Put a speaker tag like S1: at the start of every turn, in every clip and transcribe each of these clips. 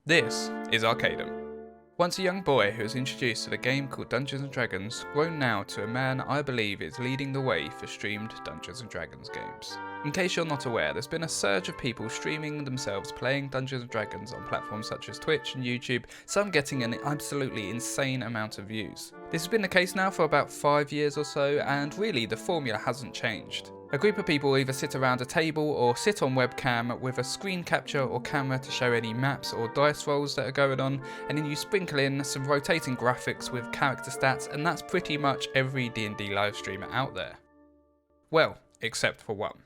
S1: This is Arcadum. Once a young boy who was introduced to the game called Dungeons & Dragons, grown now to a man I believe is leading the way for streamed Dungeons & Dragons games. In case you're not aware, there's been a surge of people streaming themselves playing Dungeons & Dragons on platforms such as Twitch and YouTube, some getting an absolutely insane amount of views. This has been the case now for about 5 years or so, and really the formula hasn't changed. A group of people either sit around a table or sit on webcam with a screen capture or camera to show any maps or dice rolls that are going on, and then you sprinkle in some rotating graphics with character stats, and that's pretty much every D&D livestreamer out there. Well, except for one.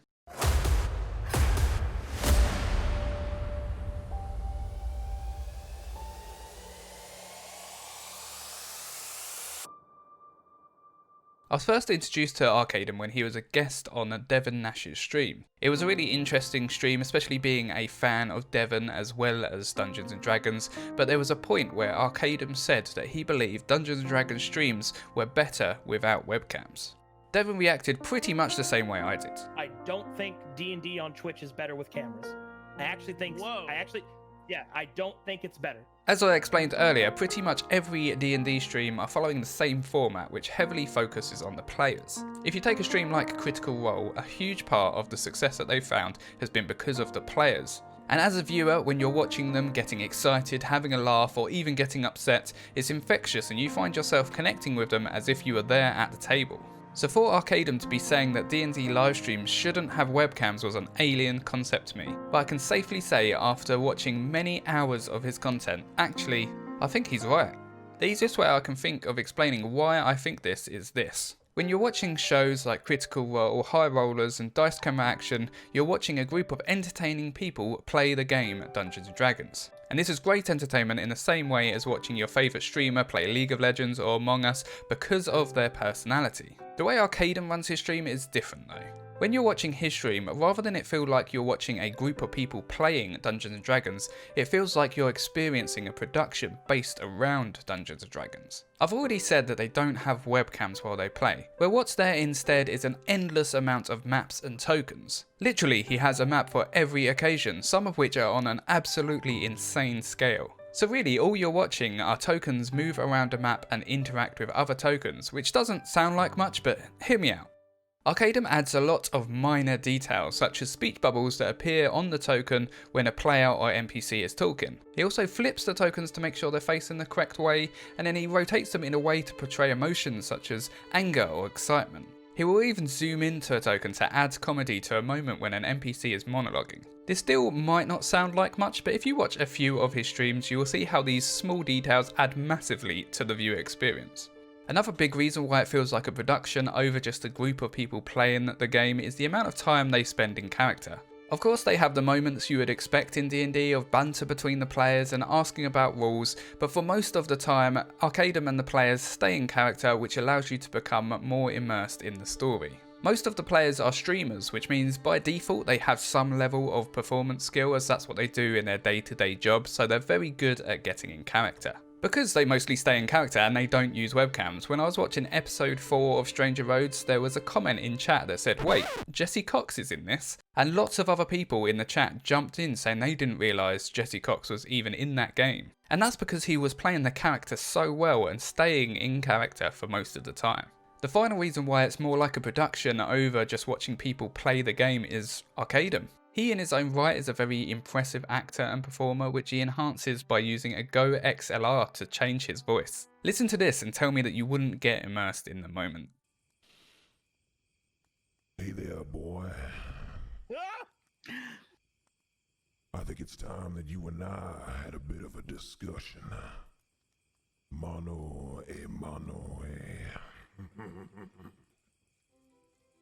S1: I was first introduced to Arcadum when he was a guest on Devon Nash's stream. It was a really interesting stream, especially being a fan of Devon as well as Dungeons & Dragons, but there was a point where Arcadum said that he believed Dungeons & Dragons streams were better without webcams. Devon reacted pretty much the same way I did.
S2: I don't think D&D on Twitch is better with cameras. I don't think it's better.
S1: As I explained earlier, pretty much every D&D stream are following the same format, which heavily focuses on the players. If you take a stream like Critical Role, a huge part of the success that they've found has been because of the players. And as a viewer, when you're watching them getting excited, having a laugh, or even getting upset, it's infectious and you find yourself connecting with them as if you were there at the table. So for Arcadum to be saying that D&D livestreams shouldn't have webcams was an alien concept to me, but I can safely say after watching many hours of his content, actually, I think he's right. The easiest way I can think of explaining why I think this is this. When you're watching shows like Critical Role, High Rollers and Dice Camera Action, you're watching a group of entertaining people play the game Dungeons & Dragons. And this is great entertainment in the same way as watching your favourite streamer play League of Legends or Among Us because of their personality. The way Arcadum runs his stream is different though. When you're watching his stream, rather than it feel like you're watching a group of people playing Dungeons & Dragons, it feels like you're experiencing a production based around Dungeons & Dragons. I've already said that they don't have webcams while they play, where what's there instead is an endless amount of maps and tokens. Literally, he has a map for every occasion, some of which are on an absolutely insane scale. So really, all you're watching are tokens move around a map and interact with other tokens, which doesn't sound like much, but hear me out. Arcadum adds a lot of minor details, such as speech bubbles that appear on the token when a player or NPC is talking. He also flips the tokens to make sure they're facing the correct way, and then he rotates them in a way to portray emotions such as anger or excitement. He will even zoom into a token to add comedy to a moment when an NPC is monologuing. This still might not sound like much, but if you watch a few of his streams, you will see how these small details add massively to the viewer experience. Another big reason why it feels like a production over just a group of people playing the game is the amount of time they spend in character. Of course they have the moments you would expect in D&D of banter between the players and asking about rules, but for most of the time, Arcadum and the players stay in character, which allows you to become more immersed in the story. Most of the players are streamers, which means by default they have some level of performance skill as that's what they do in their day-to-day job, so they're very good at getting in character. Because they mostly stay in character and they don't use webcams, when I was watching episode 4 of Stranger Roads, there was a comment in chat that said, "Wait, Jesse Cox is in this?" And lots of other people in the chat jumped in saying they didn't realise Jesse Cox was even in that game. And that's because he was playing the character so well and staying in character for most of the time. The final reason why it's more like a production over just watching people play the game is Arcadum. He in his own right is a very impressive actor and performer, which he enhances by using a Go XLR to change his voice. Listen to this and tell me that you wouldn't get immersed in the moment.
S3: Hey there, boy. I think it's time that you and I had a bit of a discussion. Mano a mano, eh?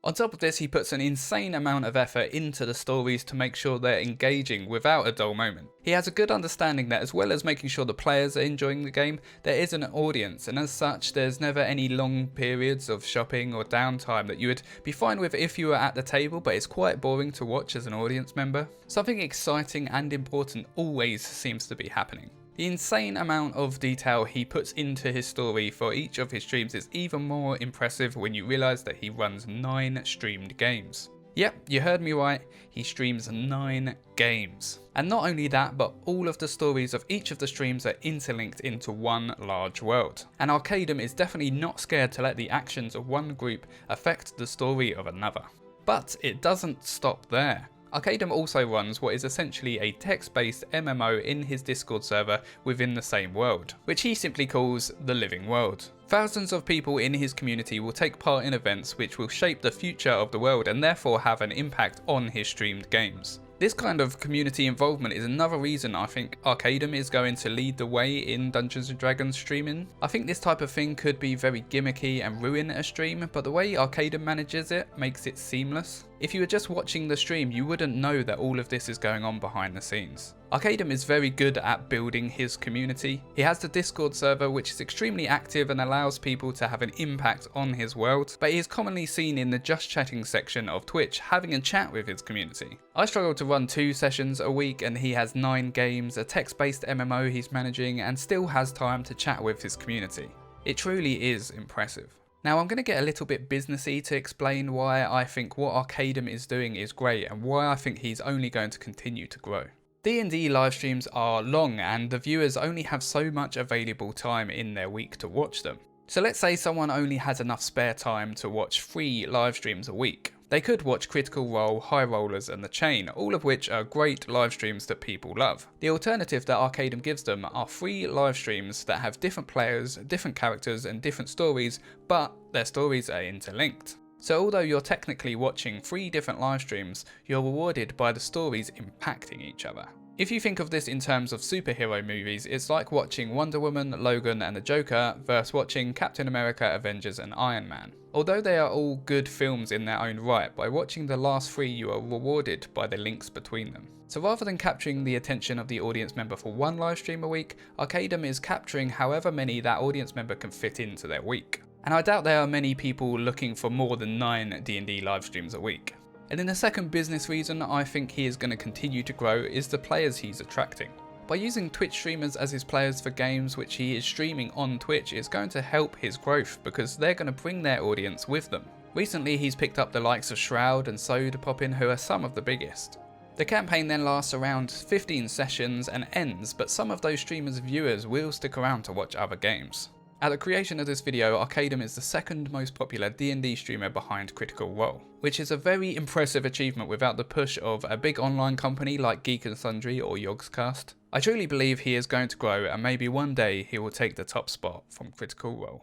S1: On top of this, he puts an insane amount of effort into the stories to make sure they're engaging without a dull moment. He has a good understanding that as well as making sure the players are enjoying the game, there is an audience, and as such there's never any long periods of shopping or downtime that you would be fine with if you were at the table, but it's quite boring to watch as an audience member. Something exciting and important always seems to be happening. The insane amount of detail he puts into his story for each of his streams is even more impressive when you realise that he runs 9 streamed games. Yep, you heard me right, he streams 9 games. And not only that, but all of the stories of each of the streams are interlinked into one large world. And Arcadum is definitely not scared to let the actions of one group affect the story of another. But it doesn't stop there. Arcadum also runs what is essentially a text-based MMO in his Discord server within the same world, which he simply calls the Living World. Thousands of people in his community will take part in events which will shape the future of the world and therefore have an impact on his streamed games. This kind of community involvement is another reason I think Arcadum is going to lead the way in Dungeons & Dragons streaming. I think this type of thing could be very gimmicky and ruin a stream, but the way Arcadum manages it makes it seamless. If you were just watching the stream, you wouldn't know that all of this is going on behind the scenes. Arcadum is very good at building his community. He has the Discord server which is extremely active and allows people to have an impact on his world, but he is commonly seen in the just chatting section of Twitch having a chat with his community. I struggle to run 2 sessions a week and he has 9 games, a text-based MMO he's managing, and still has time to chat with his community. It truly is impressive. Now I'm going to get a little bit businessy to explain why I think what Arcadum is doing is great and why I think he's only going to continue to grow. D&D live streams are long and the viewers only have so much available time in their week to watch them. So let's say someone only has enough spare time to watch 3 live streams a week. They could watch Critical Role, High Rollers and The Chain, all of which are great live streams that people love. The alternative that Arcadum gives them are 3 live streams that have different players, different characters and different stories, but their stories are interlinked. So although you're technically watching 3 different live streams, you're rewarded by the stories impacting each other. If you think of this in terms of superhero movies, it's like watching Wonder Woman, Logan and the Joker versus watching Captain America, Avengers and Iron Man. Although they are all good films in their own right, by watching the last 3 you are rewarded by the links between them. So rather than capturing the attention of the audience member for 1 live stream a week, Arcadum is capturing however many that audience member can fit into their week. And I doubt there are many people looking for more than 9 D&D live streams a week. And then the second business reason I think he is going to continue to grow is the players he's attracting. By using Twitch streamers as his players for games which he is streaming on Twitch is going to help his growth because they're going to bring their audience with them. Recently he's picked up the likes of Shroud and Sodapoppin, who are some of the biggest. The campaign then lasts around 15 sessions and ends, but some of those streamers' viewers will stick around to watch other games. At the creation of this video, Arcadum is the 2nd most popular D&D streamer behind Critical Role, which is a very impressive achievement without the push of a big online company like Geek and Sundry or Yogscast. I truly believe he is going to grow and maybe one day he will take the top spot from Critical Role.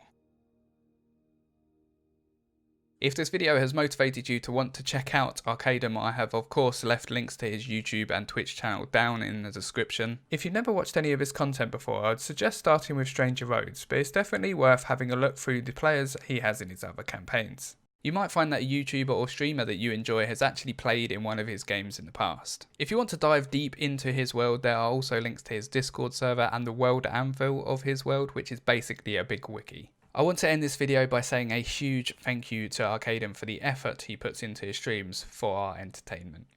S1: If this video has motivated you to want to check out Arcadum, I have of course left links to his YouTube and Twitch channel down in the description. If you've never watched any of his content before, I'd suggest starting with Stranger Roads, but it's definitely worth having a look through the players he has in his other campaigns. You might find that a YouTuber or streamer that you enjoy has actually played in one of his games in the past. If you want to dive deep into his world, there are also links to his Discord server and the world anvil of his world, which is basically a big wiki. I want to end this video by saying a huge thank you to Arcadum for the effort he puts into his streams for our entertainment.